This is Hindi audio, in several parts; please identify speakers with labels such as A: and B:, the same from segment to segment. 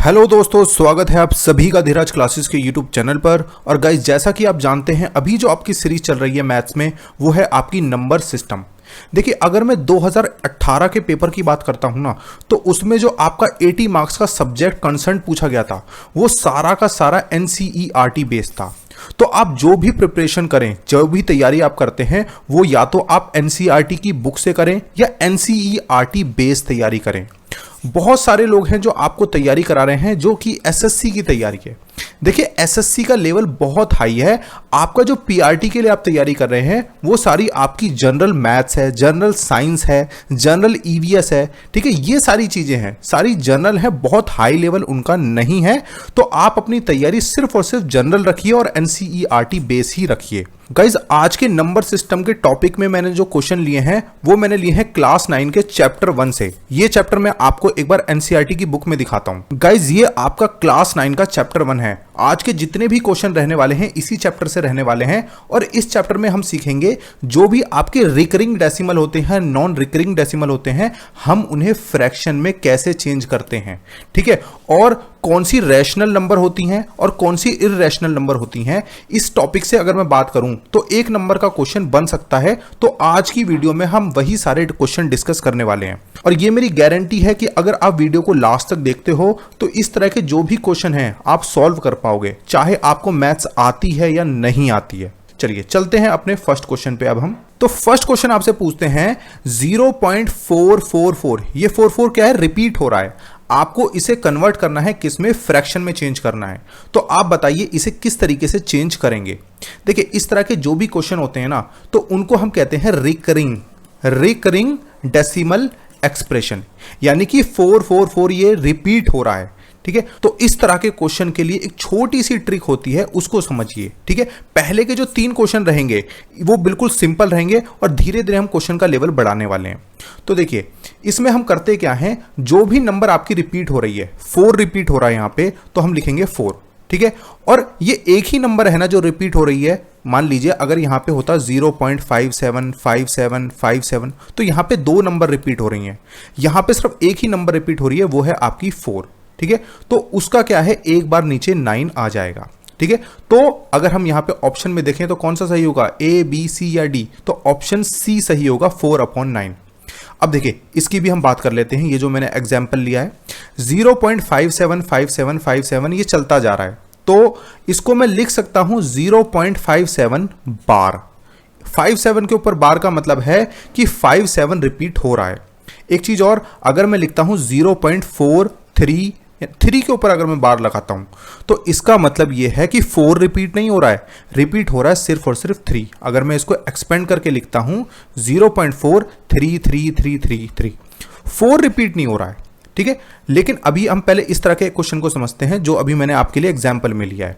A: हेलो दोस्तों, स्वागत है आप सभी का धीरज क्लासेस के यूट्यूब चैनल पर। और गाइस, जैसा कि आप जानते हैं अभी जो आपकी सीरीज चल रही है मैथ्स में, वो है आपकी नंबर सिस्टम। देखिए, अगर मैं 2018 के पेपर की बात करता हूं ना, तो उसमें जो आपका 80 मार्क्स का सब्जेक्ट कंसर्न पूछा गया था, वो सारा का सारा एनसीईआरटी बेस्ड था। तो आप जो भी प्रिपरेशन करें, जो भी तैयारी आप करते हैं, वो या तो आप एनसीईआरटी की बुक से करें या एनसीईआरटी बेस्ड तैयारी करें। बहुत सारे लोग हैं जो आपको तैयारी करा रहे हैं जो कि एसएससी की तैयारी है। देखिए, एसएससी का लेवल बहुत हाई है। आपका जो पीआरटी के लिए आप तैयारी कर रहे हैं, वो सारी आपकी जनरल मैथ्स है, जनरल साइंस है, जनरल ईवीएस है। ठीक है, ये सारी चीजें हैं, सारी जनरल है, बहुत हाई लेवल उनका नहीं है। तो आप अपनी तैयारी सिर्फ और सिर्फ जनरल रखिए और एनसीईआरटी बेस ही रखिए। गाइज, आज के नंबर सिस्टम के टॉपिक में मैंने जो क्वेश्चन लिए हैं, वो मैंने लिए हैं क्लास 9 के चैप्टर 1 से। ये चैप्टर मैं आपको एक बार एनसीईआरटी की बुक में दिखाता हूं। गाइज, ये आपका क्लास 9 का चैप्टर 1 है। आज के जितने भी क्वेश्चन रहने वाले हैं इसी चैप्टर से रहने वाले हैं। और इस चैप्टर में हम सीखेंगे जो भी आपके रिकरिंग डेसिमल होते हैं, नॉन रिकरिंग डेसिमल होते हैं, हम उन्हें फ्रैक्शन में कैसे चेंज करते हैं। ठीक है, और कौन सी रैशनल नंबर होती हैं और कौन सी इररेशनल नंबर होती हैं। इस टॉपिक से अगर मैं बात करूं तो एक नंबर का क्वेश्चन बन सकता है। तो आज की वीडियो में हम वही सारे क्वेश्चन डिस्कस करने वाले हैं। और ये मेरी गारंटी है कि अगर आप वीडियो को लास्ट तक देखते हो तो इस तरह के जो भी क्वेश्चन हैं आप सॉल्व कर पाओगे, चाहे आपको मैथ्स आती है या नहीं आती है। चलिए चलते हैं अपने फर्स्ट क्वेश्चन पे। अब हम तो फर्स्ट क्वेश्चन आपसे पूछते हैं 0.444। ये 44 क्या है? रिपीट हो रहा है। आपको इसे कन्वर्ट करना है, किसमें? फ्रैक्शन में चेंज करना है। तो आप बताइए इसे किस तरीके से चेंज करेंगे। देखिए, इस तरह के जो भी क्वेश्चन होते हैं ना, तो उनको हम कहते हैं रिकरिंग डेसिमल एक्सप्रेशन। यानी कि 444 ये रिपीट हो रहा है। ठीक है, तो इस तरह के क्वेश्चन के लिए एक छोटी सी ट्रिक होती है, उसको समझिए। ठीक है, पहले के जो 3 क्वेश्चन रहेंगे वो बिल्कुल सिंपल रहेंगे और धीरे धीरे हम क्वेश्चन का लेवल बढ़ाने वाले हैं। तो देखिए, इसमें हम करते क्या हैं, जो भी नंबर आपकी रिपीट हो रही है, 4 रिपीट हो रहा है यहां पे, तो हम लिखेंगे 4। ठीक है, और ये एक ही नंबर है ना जो रिपीट हो रही है। मान लीजिए अगर यहां पे होता 0.575757, तो यहां पे 2 नंबर रिपीट हो रही हैं। यहां पे सिर्फ एक ही नंबर रिपीट हो रही है, वो है आपकी 4। ठीक है, तो उसका क्या है, एक बार नीचे 9 आ जाएगा। ठीक है, तो अगर हम यहां पे ऑप्शन में देखें तो कौन सा सही होगा, ए, बी, सी या डी? तो ऑप्शन सी सही होगा, 4/9। अब देखिए, इसकी भी हम बात कर लेते हैं। ये जो मैंने एग्जाम्पल लिया है 0.575757, ये चलता जा रहा है, तो इसको मैं लिख सकता हूं 0.57 बार। 57 के ऊपर बार का मतलब है कि 57 रिपीट हो रहा है। एक चीज और, अगर मैं लिखता हूं 0.43 3 के ऊपर अगर मैं बार लगाता हूं, तो इसका मतलब यह है कि 4 रिपीट नहीं हो रहा है, रिपीट हो रहा है सिर्फ और सिर्फ 3। अगर मैं इसको एक्सपेंड करके लिखता हूं 0.433333, 4 रिपीट नहीं हो रहा है। ठीक है, लेकिन अभी हम पहले इस तरह के क्वेश्चन को समझते हैं जो अभी मैंने आपके लिए एग्जाम्पल में लिया है।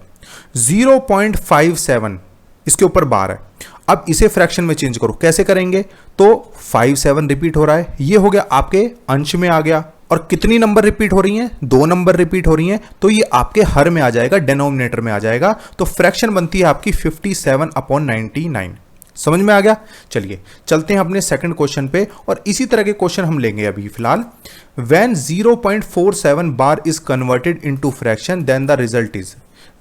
A: 0.57 इसके ऊपर बार है। अब इसे फ्रैक्शन में चेंज करो, कैसे करेंगे? तो 57 रिपीट हो रहा है, ये हो गया आपके अंश में आ गया। और कितनी नंबर रिपीट हो रही हैं? 2 नंबर रिपीट हो रही हैं, तो ये आपके हर में आ जाएगा, डिनोमिनेटर में आ जाएगा। तो फ्रैक्शन बनती है आपकी 57/99। समझ में आ गया? चलिए चलते हैं अपने सेकंड क्वेश्चन पे, और इसी तरह के क्वेश्चन हम लेंगे अभी फिलहाल। When 0.47 bar is converted into fraction then the result is.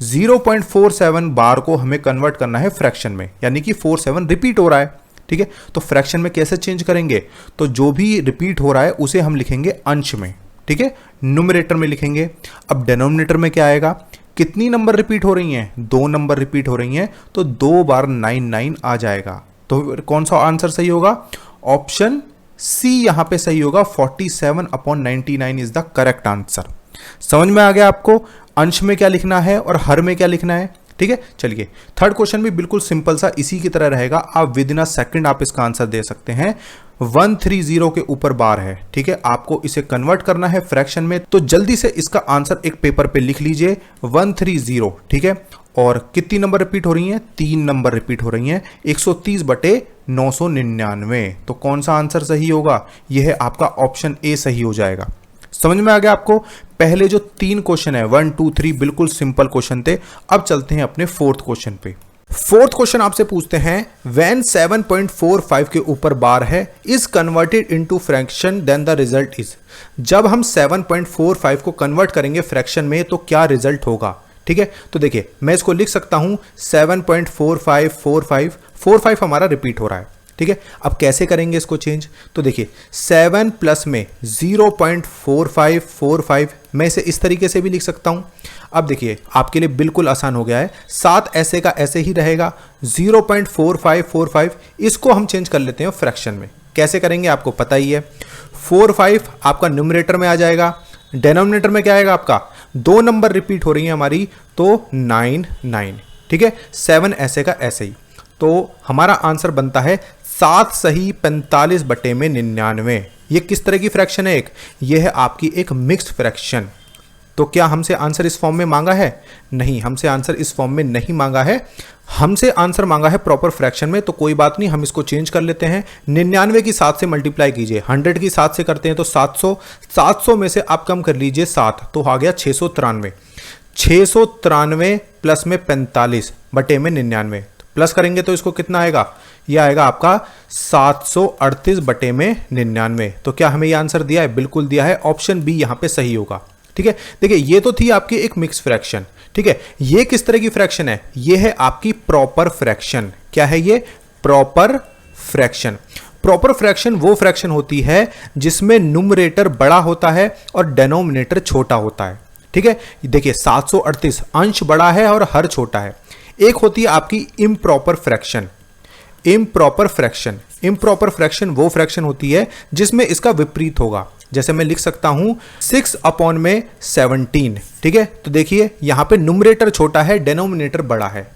A: 0.47 bar को हमें कन्वर्ट करना है फ्रैक्शन में, यानी कि 47 रिपीट हो रहा है। ठीक है, तो फ्रैक्शन में कैसे चेंज करेंगे? तो जो भी रिपीट हो रहा है उसे हम लिखेंगे अंश में। ठीक है, न्यूमरेटर में लिखेंगे। अब डिनोमिनेटर में क्या आएगा, कितनी नंबर रिपीट हो रही हैं? 2 नंबर रिपीट हो रही हैं, तो 2 बार 99 आ जाएगा। तो कौन सा आंसर सही होगा? ऑप्शन सी यहां पे सही होगा, 47/99 इज द करेक्ट आंसर। समझ में आ गया आपको अंश में क्या लिखना है और हर में क्या लिखना है? ठीक है, चलिए थर्ड क्वेश्चन भी बिल्कुल सिंपल सा इसी की तरह रहेगा। आप विद इन अ सेकंड आप इसका आंसर दे सकते हैं। 130 के ऊपर बार है। ठीक है, आपको इसे कन्वर्ट करना है फ्रैक्शन में, तो जल्दी से इसका आंसर एक पेपर पे लिख लीजिए, 130। ठीक है, और कितनी नंबर रिपीट हो रही हैं? 3 नंबर रिपीट हो रही हैं, 130/999। तो कौन सा आंसर सही होगा? यह है आपका ऑप्शन ए सही हो जाएगा। समझ में आ गया आपको? पहले जो 3 क्वेश्चन है 1 2 3 बिल्कुल सिंपल क्वेश्चन थे। अब चलते हैं अपने फोर्थ क्वेश्चन पे। फोर्थ क्वेश्चन आपसे पूछते हैं, व्हेन 7.45 के ऊपर बार है is converted into fraction then the result is. जब हम 7.45 को कन्वर्ट करेंगे फ्रैक्शन में तो क्या रिजल्ट होगा। ठीक है, तो देखिए मैं इसको लिख सकता हूं 7.4545 हमारा रिपीट हो रहा है। ठीक है, अब कैसे करेंगे इसको चेंज, तो देखिए 7 प्लस में 0.4545 मैं इसे इस तरीके से भी लिख सकता हूं। अब देखिए आपके लिए बिल्कुल आसान हो गया है, 7 ऐसे का ऐसे ही रहेगा, 0.4545 इसको हम चेंज कर लेते हैं फ्रैक्शन में। कैसे करेंगे आपको पता ही है, 45 आपका न्यूमरेटर में आ जाएगा, डेनोमिनेटर में क्या आएगा आपका, 2 नंबर रिपीट हो रही है हमारी तो 9। ठीक है, 7 ऐसे का ऐसे ही, तो हमारा आंसर बनता है 7 सही 45 बटे में 99। ये किस तरह की फ्रैक्शन है, ये है आपकी एक मिक्स्ड फ्रैक्शन। तो क्या हमसे आंसर इस फॉर्म में मांगा है, नहीं, हमसे आंसर इस फॉर्म में नहीं मांगा है, हमसे आंसर मांगा है प्रॉपर फ्रैक्शन में। तो कोई बात नहीं, हम इसको चेंज कर लेते हैं। 99 की 7 से मल्टीप्लाई कीजिए, 100 की 7 से करते हैं तो 700, 700 में से आप कम कर लीजिए 7, तो आ गया 693। 693 प्लस में 45 बटे में 99, प्लस करेंगे तो इसको कितना आएगा, यह आएगा आपका 738 बटे में 99। तो क्या हमें यह आंसर दिया है, बिल्कुल दिया है, ऑप्शन बी यहां पे सही होगा। ठीक है, देखिए ये तो थी आपकी एक मिक्स फ्रैक्शन। ठीक है, ये किस तरह की फ्रैक्शन है, ये है आपकी प्रॉपर फ्रैक्शन। क्या है ये, प्रॉपर फ्रैक्शन। प्रॉपर फ्रैक्शन वो फ्रैक्शन होती है जिसमें न्यूमरेटर बड़ा होता है और डेनोमिनेटर छोटा होता है। ठीक है, देखिए 738 अंश बड़ा है और हर छोटा है। एक होती है आपकी improper fraction. Improper fraction, improper fraction वो फ्रैक्शन होती है जिसमें इसका विपरीत होगा। जैसे मैं लिख सकता हूं 6/17। ठीक है, तो देखिए यहां पे न्यूमरेटर छोटा है, डेनोमिनेटर बड़ा है।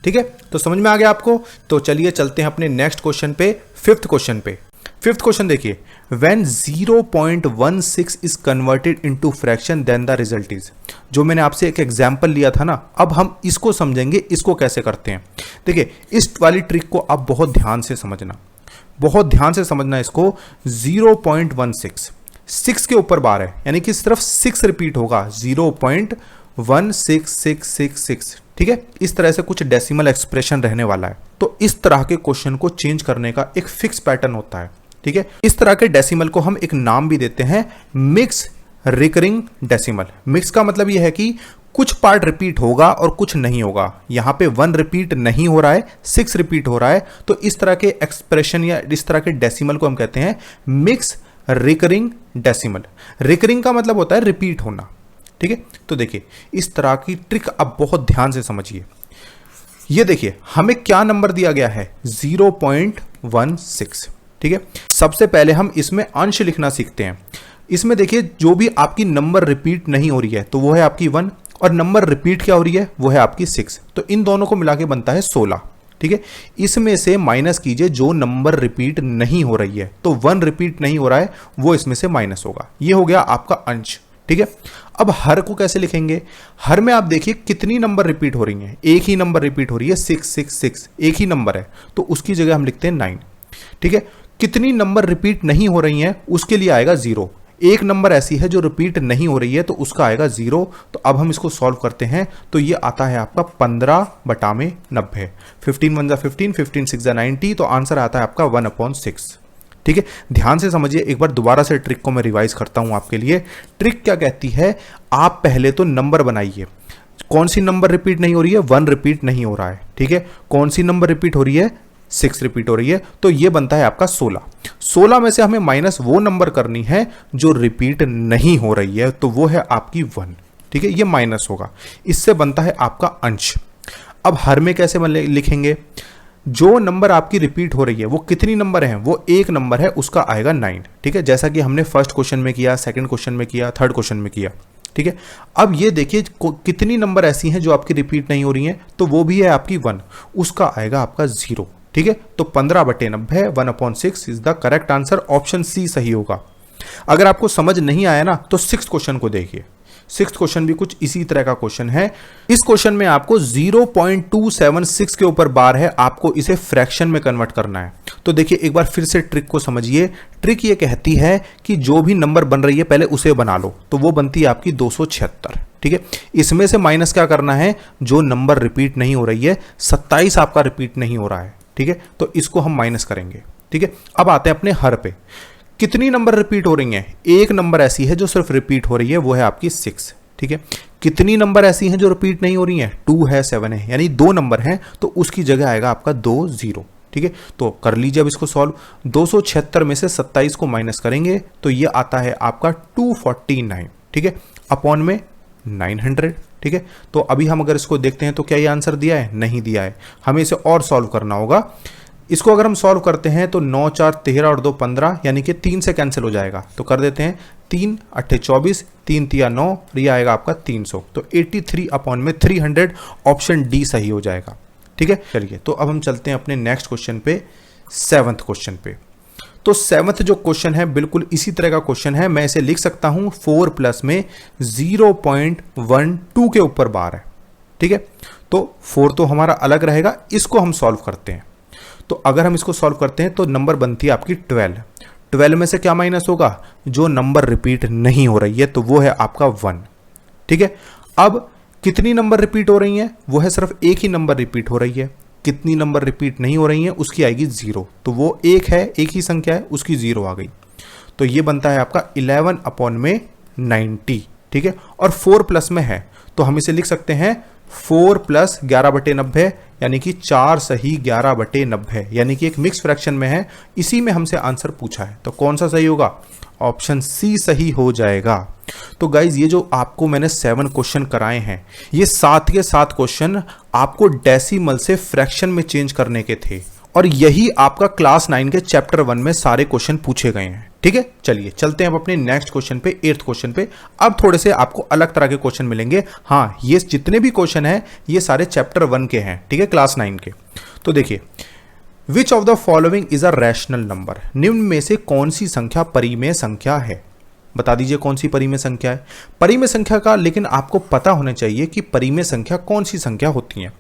A: ठीक है, तो समझ में आ गया आपको। तो चलिए चलते हैं अपने नेक्स्ट क्वेश्चन पे, फिफ्थ क्वेश्चन पे। फिफ्थ क्वेश्चन देखिए, when 0.16 is converted into fraction then the result is. जो मैंने आपसे एक एग्जांपल लिया था ना, अब हम इसको समझेंगे, इसको कैसे करते हैं। देखिए इस वाली ट्रिक को आप बहुत ध्यान से समझना, बहुत ध्यान से समझना इसको। 0.16 6 के ऊपर बार है, यानी कि सिर्फ 6 रिपीट होगा, 0.16666। ठीक है, इस तरह से कुछ डेसिमल एक्सप्रेशन रहने वाला है। तो इस तरह के क्वेश्चन को चेंज करने का एक फिक्स पैटर्न होता है। ठीक है, इस तरह के डेसिमल को हम एक नाम भी देते हैं, मिक्स रिकरिंग डेसिमल। मिक्स का मतलब यह है कि कुछ पार्ट रिपीट होगा और कुछ नहीं होगा। यहां पे 1 रिपीट नहीं हो रहा है, 6 रिपीट हो रहा है। तो इस तरह के एक्सप्रेशन या इस तरह के डेसिमल को हम कहते हैं मिक्स रिकरिंग डेसिमल। रिकरिंग का मतलब होता है रिपीट होना। ठीक है, तो देखिए इस तरह की ट्रिक अब बहुत ध्यान से समझिए। ये देखिए हमें क्या नंबर दिया गया है, 0.16। ठीक है, सबसे पहले हम इसमें अंश लिखना सीखते हैं। इसमें देखिए जो भी आपकी नंबर रिपीट नहीं हो रही है तो वो है आपकी 1, और नंबर रिपीट क्या हो रही है वो है आपकी 6। तो इन दोनों को मिला के बनता है 16। ठीक है, इसमें से माइनस कीजिए जो नंबर रिपीट नहीं हो रही है, तो 1 रिपीट नहीं हो रहा है वो इसमें से माइनस होगा। ये हो गया आपका अंश। ठीक है, अब हर को कैसे लिखेंगे, हर में आप देखिए कितनी नंबर रिपीट हो रही हैं, एक ही नंबर रिपीट हो रही है, 666 एक ही नंबर है, तो उसकी जगह हम लिखते हैं 9। ठीक है, कितनी नंबर रिपीट नहीं हो रही हैं उसके लिए आएगा 0। एक नंबर ऐसी है जो रिपीट नहीं हो रही है तो उसका आएगा 0। तो अब हम इसको सॉल्व करते हैं, तो ये आता है आपका 15/90। 15 1 15, 15 6 90, तो आंसर आता है आपका 1/6। ठीक है, ध्यान से समझिए, एक बार दोबारा से ट्रिक को मैं रिवाइज करता हूं आपके लिए। ट्रिक क्या कहती है, आप पहले तो नंबर बनाइए। कौन सी नंबर रिपीट नहीं हो रही है, 1 रिपीट नहीं हो रहा है। ठीक है, कौन सी नंबर रिपीट हो रही है, 6 रिपीट हो रही है, तो ये बनता है आपका 16। 16 में से हमें माइनस वो नंबर करनी है जो रिपीट नहीं हो रही है, तो वो है आपकी 1। ठीक है, ये माइनस होगा, इससे बनता है आपका अंश। अब हर में कैसे लिखेंगे, जो नंबर आपकी रिपीट हो रही है वो कितनी नंबर है, वो एक नंबर है, उसका आएगा 9। ठीक है, जैसा कि हमने फर्स्ट क्वेश्चन में किया, सेकंड क्वेश्चन में किया, थर्ड क्वेश्चन में किया। ठीक है, अब ये देखिए कितनी नंबर ऐसी हैं जो आपकी रिपीट नहीं हो रही हैं, तो वो भी है आपकी 1, उसका आएगा आपका 0। ठीक है, तो 15/90 1/6 is the correct answer, option C सही होगा। अगर आपको समझ नहीं आया ना तो 6th क्वेश्चन को देखिए। 6th क्वेश्चन भी कुछ इसी तरह का क्वेश्चन है। इस क्वेश्चन में आपको 0.276 के ऊपर बार है, आपको इसे फ्रैक्शन में कन्वर्ट करना है। तो देखिए एक बार फिर से ट्रिक को समझिए। ट्रिक ये कहती है कि जो भी नंबर बन रही है पहले उसे बना लो, तो वो बनती है आपकी 276। ठीक है। इसमें से माइनस क्या करना है, जो नंबर रिपीट नहीं हो रही है, 27 आपका रिपीट नहीं हो रहा है, ठीक है, तो इसको हम माइनस करेंगे, ठीक है। अब आते हैं अपने हर पे, कितनी नंबर रिपीट हो रही हैं, एक नंबर ऐसी है जो सिर्फ रिपीट हो रही है, वो है आपकी 6, ठीक है। कितनी नंबर ऐसी हैं जो रिपीट नहीं हो रही हैं, 2 है, 7 है, यानी 2 नंबर हैं, तो उसकी जगह आएगा आपका 2 0, ठीक है। तो कर लीजिए अब इसको सॉल्व, 276 में से 27 को माइनस करेंगे तो ये आता है आपका 249, ठीक है, अपॉन में 900, ठीक है। तो अभी हम अगर इसको देखते हैं तो क्या ये आंसर दिया है, नहीं दिया है, हमें इसे और सॉल्व करना होगा। इसको अगर हम सॉल्व करते हैं तो 9 4 13 और 2 15, यानी कि 3 से कैंसिल हो जाएगा, तो कर देते हैं 3 8 24, 3 3 9, ये आएगा आपका 300, तो 83 अपॉन में 300, ऑप्शन डी सही हो जाएगा, ठीक है। चलिए तो अब हम चलते हैं अपने नेक्स्ट क्वेश्चन पे, 7th क्वेश्चन पे। तो 7th जो क्वेश्चन है बिल्कुल इसी तरह का क्वेश्चन है, मैं इसे लिख सकता हूं 4 प्लस में 0.12 के ऊपर बार है, ठीक है। तो 4 तो हमारा अलग रहेगा, इसको हम सॉल्व करते हैं। तो अगर हम इसको सॉल्व करते हैं तो नंबर बनती है आपकी 12, 12 में से क्या माइनस होगा, जो नंबर रिपीट नहीं हो रही है, तो वो है आपका 1, ठीक है। अब कितनी नंबर रिपीट हो रही हैं, वो है सिर्फ एक ही नंबर रिपीट हो रही है, कितनी नंबर रिपीट नहीं हो रही हैं उसकी आएगी 0, तो वो एक है, एक ही संख्या है, उसकी 0 आ गई, तो ये बनता है आपका 11 अपॉन में 90, ठीक है। और 4 प्लस में है तो हम इसे लिख सकते हैं 4 प्लस 11/90, यानी कि 4 सही 11/90, यानी कि एक मिक्स फ्रैक्शन में है, इसी में हमसे आंसर पूछा है, तो कौन सा सही होगा, ऑप्शन सी सही हो जाएगा। तो गाइज ये जो आपको मैंने 7 क्वेश्चन कराए हैं, ये 7 के 7 क्वेश्चन आपको डेसिमल से फ्रैक्शन में चेंज करने के थे, और यही आपका क्लास 9 के चैप्टर 1 में सारे क्वेश्चन पूछे गए हैं, ठीक है। चलिए चलते हैं अब अपने नेक्स्ट क्वेश्चन पे, 8th क्वेश्चन पे। अब थोड़े से आपको अलग तरह के क्वेश्चन मिलेंगे, हाँ ये जितने भी क्वेश्चन हैं ये सारे चैप्टर 1 के हैं, ठीक है, क्लास 9 के। तो देखिए, which of the following is a rational number, निम्न में से कौन सी संख्या परिमेय संख्या है, बता दीजिए कौन सी परिमेय संख्या है। परिमेय संख्या का लेकिन आपको पता होना चाहिए कि परिमेय संख्या कौन सी संख्या होती है।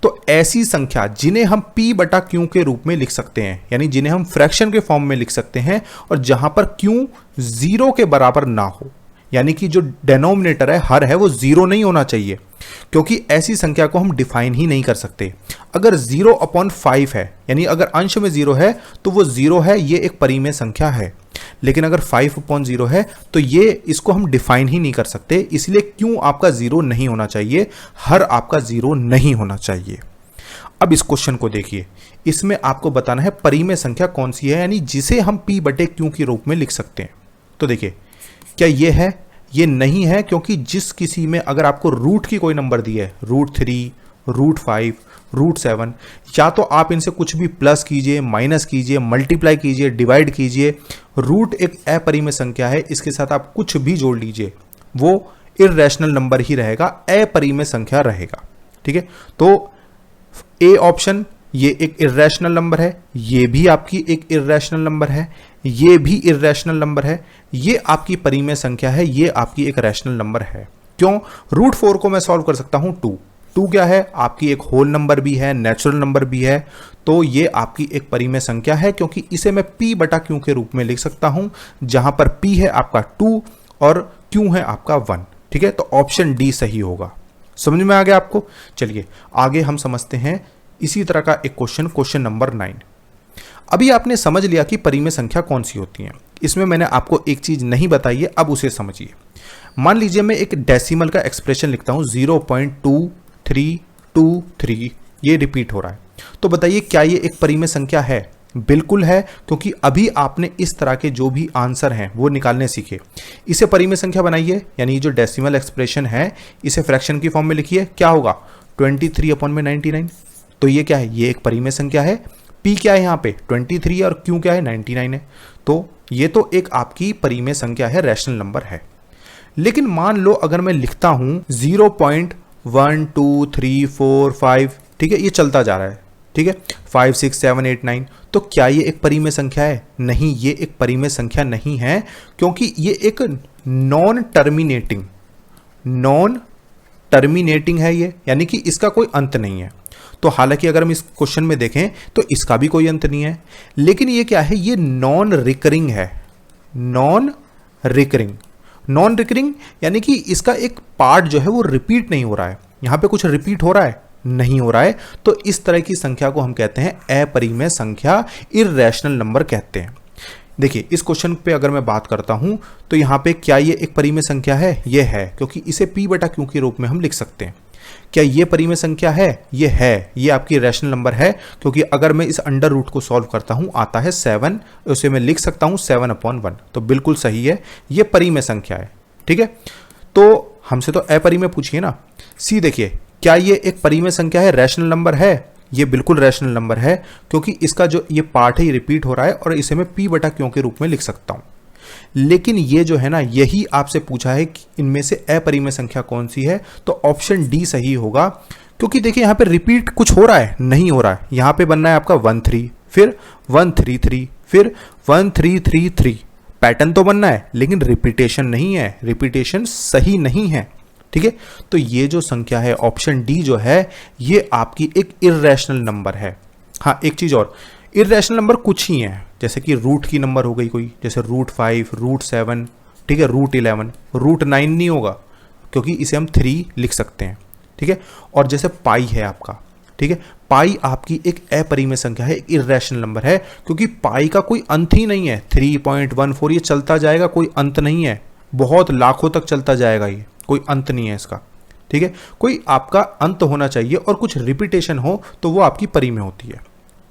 A: तो ऐसी संख्या जिन्हें हम p बटा q के रूप में लिख सकते हैं, यानी जिन्हें हम फ्रैक्शन के फॉर्म में लिख सकते हैं, और जहां पर q 0 के बराबर ना हो, यानी कि जो डेनोमिनेटर है, हर है, वो 0 नहीं होना चाहिए, क्योंकि ऐसी संख्या को हम डिफाइन ही नहीं कर सकते। अगर 0/5 है, यानी अगर अंश में 0 है तो वो 0 है, ये एक परिमेय संख्या है, लेकिन अगर 5/0 है तो ये इसको हम डिफाइन ही नहीं कर सकते, इसलिए क्यों आपका 0 नहीं होना चाहिए, हर आपका 0 नहीं होना चाहिए। अब इस क्वेश्चन को देखिए, इसमें आपको बताना है परिमेय संख्या कौन सी है, यानी जिसे हम p/q के रूप में लिख सकते हैं। तो देखिए, क्या ये है, ये नहीं है, क्योंकि जिस किसी में अगर आपको रूट की कोई नंबर दी है, √3, √5, √7, या तो आप इनसे कुछ भी प्लस कीजिए, माइनस कीजिए, मल्टीप्लाई कीजिए, डिवाइड कीजिए, रूट एक अपरिमेय संख्या है, इसके साथ आप कुछ भी जोड़ लीजिए, वो इर्रेशनल नंबर ही रहेगा, अपरिमेय संख्या रहेगा, ठीक है। तो ए ऑप्शन, ये एक इर्रेशनल नंबर है, ये भी आपकी एक इर्रेशनल नंबर है, ये भी इर्रेशनल नंबर है, ये आपकी परिमेय संख्या है, ये आपकी एक रैशनल नंबर है। क्यों, √4 को मैं सॉल्व कर सकता हूं 2 क्या है, आपकी एक होल नंबर भी है, नेचुरल नंबर भी है, तो ये आपकी एक परिमेय संख्या है, क्योंकि इसे मैं p/q के रूप में लिख सकता हूं, जहां पर p है आपका 2 और q है आपका 1, ठीक है। तो ऑप्शन डी सही होगा। समझ में आ गया आपको। चलिए आगे हम समझते हैं इसी तरह का एक क्वेश्चन, क्वेश्चन नंबर 9। अभी आपने समझ लिया कि परिमेय संख्या कौन सी होती है, इसमें मैंने आपको एक चीज नहीं बताई है, अब उसे समझिए। मान लीजिए मैं एक डेसिमल का एक्सप्रेशन लिखता हूं 0.2323, ये रिपीट हो रहा है, तो बताइए क्या ये एक परिमेय संख्या है। बिल्कुल है, क्योंकि अभी आपने इस तरह के जो भी आंसर हैं वो निकालने सीखे। इसे परिमेय संख्या बनाइए, यानी जो डेसिमल एक्सप्रेशन है इसे फ्रैक्शन की फॉर्म में लिखिए, क्या होगा 23/99। तो ये क्या है, ये एक परिमेय संख्या है। p क्या है यहाँ पे 23 और q क्या है 99 है, तो ये तो एक आपकी परिमेय संख्या है, रैशनल नंबर है। लेकिन मान लो अगर मैं लिखता हूं 0.123455, ठीक है, ये चलता जा रहा है, ठीक है, 5 6 7 8 9, तो क्या ये एक परिमेय संख्या है? नहीं, ये एक परिमेय संख्या नहीं है, क्योंकि ये एक नॉन टर्मिनेटिंग है ये, यानी कि इसका कोई अंत नहीं है। तो हालांकि अगर हम इस क्वेश्चन में देखें तो इसका भी कोई अंत नहीं है, लेकिन ये क्या है, ये नॉन रिकरिंग है, नॉन रिकरिंग। नॉन रिकरिंग यानी कि इसका एक पार्ट जो है वो रिपीट नहीं हो रहा है, यहाँ पे कुछ रिपीट हो रहा है नहीं हो रहा है, तो इस तरह की संख्या को हम कहते हैं अपरिमेय संख्या, इर्रेशनल नंबर कहते हैं। देखिए इस क्वेश्चन पे अगर मैं बात करता हूं तो यहाँ पे क्या ये एक परिमेय संख्या है? ये है, क्योंकि इसे p बटा q के रूप में हम लिख सकते हैं। क्या ये परिमेय संख्या है? ये है, ये आपकी रैशनल नंबर है, क्योंकि अगर मैं इस अंडर रूट को सॉल्व करता हूं आता है 7, उसे मैं लिख सकता हूं 7/1, तो बिल्कुल सही है, ये परिमेय संख्या है। ठीक है, तो हमसे तो अपरिमेय पूछिए ना। सी देखिए, क्या ये एक परिमेय संख्या है, रैशनल नंबर है? ये बिल्कुल रैशनल नंबर है, क्योंकि इसका जो ये पार्ट है ये रिपीट हो रहा है और इसे मैं p बटा q के रूप में लिख सकता हूं। लेकिन ये जो है ना, यही आपसे पूछा है कि इनमें से अपरिमेय संख्या कौन सी है, तो ऑप्शन डी सही होगा। क्योंकि देखिए यहाँ पे रिपीट कुछ हो रहा है नहीं हो रहा है, यहाँ पे बनना है आपका 1 3, फिर 1 3 3, फिर 1 3 3 3, पैटर्न तो बनना है लेकिन रिपीटेशन नहीं है, रिपीटेशन सही नहीं है। ठीक है, तो ये जो संख्या है ऑप्शन डी जो है ये आपकी एक इर्रेशनल नंबर है। हाँ एक चीज और, इर्रेशनल नंबर कुछ ही है, जैसे कि रूट की नंबर हो गई कोई, जैसे √5, √7, ठीक है, √11, √9 नहीं होगा क्योंकि इसे हम 3 लिख सकते हैं। ठीक है, और जैसे पाई है आपका, ठीक है, पाई आपकी एक अपरिमेय संख्या है, एक इर्रेशनल नंबर है, क्योंकि पाई का कोई अंत ही नहीं है। 3.14 ये चलता जाएगा, कोई अंत नहीं है, बहुत लाखों तक चलता जाएगा, ये कोई अंत नहीं है इसका। ठीक है, कोई आपका अंत होना चाहिए और कुछ रिपीटेशन हो तो वो आपकी परिमेय होती है।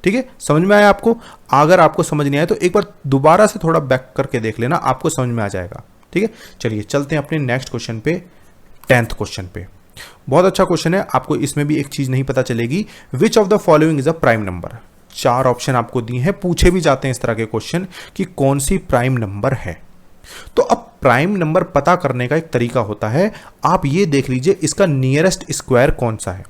A: ठीक है, समझ में आया आपको? अगर आपको समझ नहीं आया तो एक बार दोबारा से थोड़ा बैक करके देख लेना, आपको समझ में आ जाएगा। ठीक है, चलिए चलते हैं अपने नेक्स्ट क्वेश्चन पे, 10th क्वेश्चन पे। बहुत अच्छा क्वेश्चन है, आपको इसमें भी एक चीज नहीं पता चलेगी, which of the following is a prime number. 4 option आपको दिए हैं, पूछे भी जाते हैं इस तरह के क्वेश्चन कि कौन सी प्राइम नंबर है। तो अब प्राइम नंबर पता करने का एक तरीका होता है, आप ये देख लीजिए इसका नियरेस्ट स्क्वायर कौन सा है।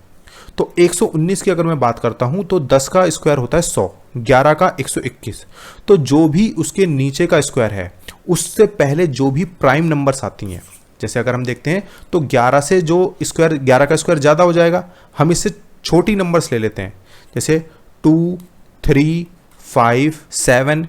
A: तो 119 की अगर मैं बात करता हूं तो 10 का स्क्वायर होता है 100, 11 का 121, तो जो भी उसके नीचे का स्क्वायर है उससे पहले जो भी प्राइम नंबर्स आती हैं, जैसे अगर हम देखते हैं तो 11 से जो स्क्वायर, 11 का स्क्वायर ज़्यादा हो जाएगा, हम इससे छोटी नंबर्स ले लेते हैं, जैसे 2, 3, 5, 7।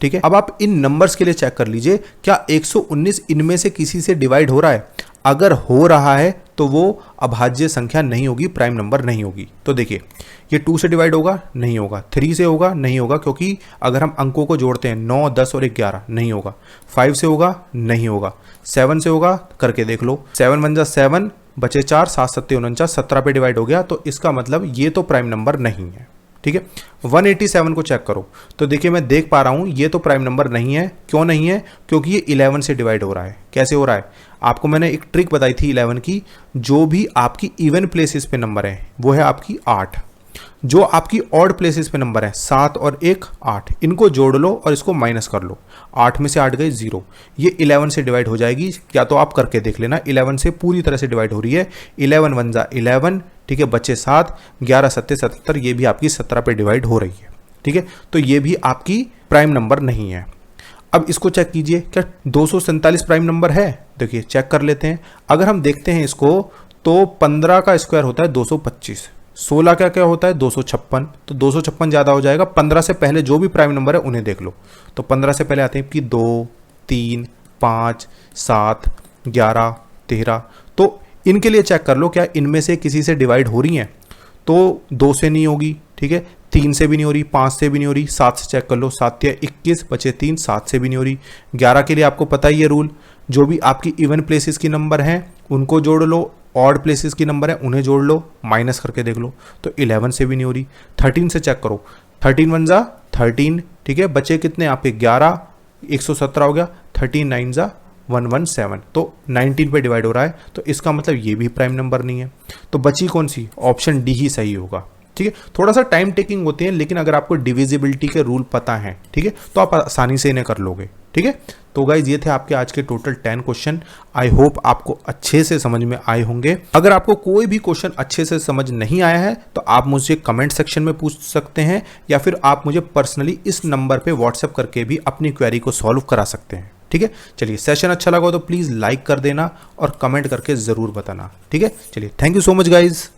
A: ठीक है, अब आप इन नंबर्स के लिए चेक कर लीजिए, क्या 119 इनमें से किसी से डिवाइड हो रहा है? अगर हो रहा है तो वो अभाज्य संख्या नहीं होगी, प्राइम नंबर नहीं होगी। तो देखिए ये 2 से डिवाइड होगा नहीं होगा, 3 से होगा नहीं होगा, क्योंकि अगर हम अंकों को जोड़ते हैं 9, 10 और 11 नहीं होगा। 5 से होगा नहीं होगा। 7 से होगा, करके देख लो, 7 1 जा 7, बचे 4, 7 7 49, 17 पे डिवाइड हो गया, तो इसका मतलब ये तो प्राइम नंबर नहीं है। ठीक है, 187 को चेक करो तो देखिए मैं देख पा रहा हूं ये तो प्राइम नंबर नहीं है। क्यों नहीं है? क्योंकि ये 11 से डिवाइड हो रहा है। कैसे हो रहा है? आपको मैंने एक ट्रिक बताई थी 11 की, जो भी आपकी इवन प्लेसेस पे नंबर है वो है आपकी 8, जो आपकी ऑड प्लेसेस पे नंबर है 7 और 1 8, इनको जोड़ लो और इसको माइनस कर लो, 8 में से 8 गए 0, ये 11 से डिवाइड हो जाएगी। या तो आप करके देख लेना, 11 से पूरी तरह से डिवाइड हो रही है। 11 1 जा 11, ठीक है, बच्चे 7, 11 7 77, ये भी आपकी 17 पे डिवाइड हो रही है। ठीक है, तो ये भी आपकी प्राइम नंबर नहीं है। अब इसको चेक कीजिए, क्या 247 प्राइम नंबर है? देखिए चेक कर लेते हैं। अगर हम देखते हैं इसको तो 15 का स्क्वायर होता है 225, 16 का क्या होता है 256, तो 256 ज़्यादा हो जाएगा। 15 से पहले जो भी प्राइम नंबर है उन्हें देख लो, तो 15 से पहले आते हैं कि 2 3 5 7 11 13, तो इनके लिए चेक कर लो क्या इनमें से किसी से डिवाइड हो रही हैं। तो 2 से नहीं होगी, ठीक है, 3 से भी नहीं हो रही, 5 से भी नहीं हो रही, 7 से चेक कर लो, 7 या 21, बचे 3, 7 से भी नहीं हो रही। 11 के लिए आपको पता ही है रूल, जो भी आपकी इवन प्लेसेस की नंबर हैं उनको जोड़ लो, ऑड प्लेसेस की नंबर है उन्हें जोड़ लो, माइनस करके देख लो, तो 11 से भी नहीं हो रही। 13 से चेक करो, 13 1 जा 13, ठीक है, बचे कितने आपके 11, 117 हो गया, 13 9 जा 117, तो 19 पे डिवाइड हो रहा है, तो इसका मतलब ये भी प्राइम नंबर नहीं है। तो बची कौन सी? ऑप्शन डी ही सही होगा। ठीक है, थोड़ा सा टाइम टेकिंग होती है, लेकिन अगर आपको डिविजिबिलिटी के रूल पता है, ठीक है, तो आप आसानी से इन्हें कर लोगे। ठीक है, तो गाइज ये थे आपके आज के टोटल 10 क्वेश्चन। आई होप आपको अच्छे से समझ में आए होंगे। अगर आपको कोई भी क्वेश्चन अच्छे से समझ नहीं आया है तो आप मुझे कमेंट सेक्शन में पूछ सकते हैं, या फिर आप मुझे पर्सनली इस नंबर पे व्हाट्सएप करके भी अपनी क्वेरी को सॉल्व करा सकते हैं। ठीक है, चलिए सेशन अच्छा लगा तो प्लीज़ लाइक कर देना और कमेंट करके ज़रूर बताना। ठीक है, चलिए thank you so much guys.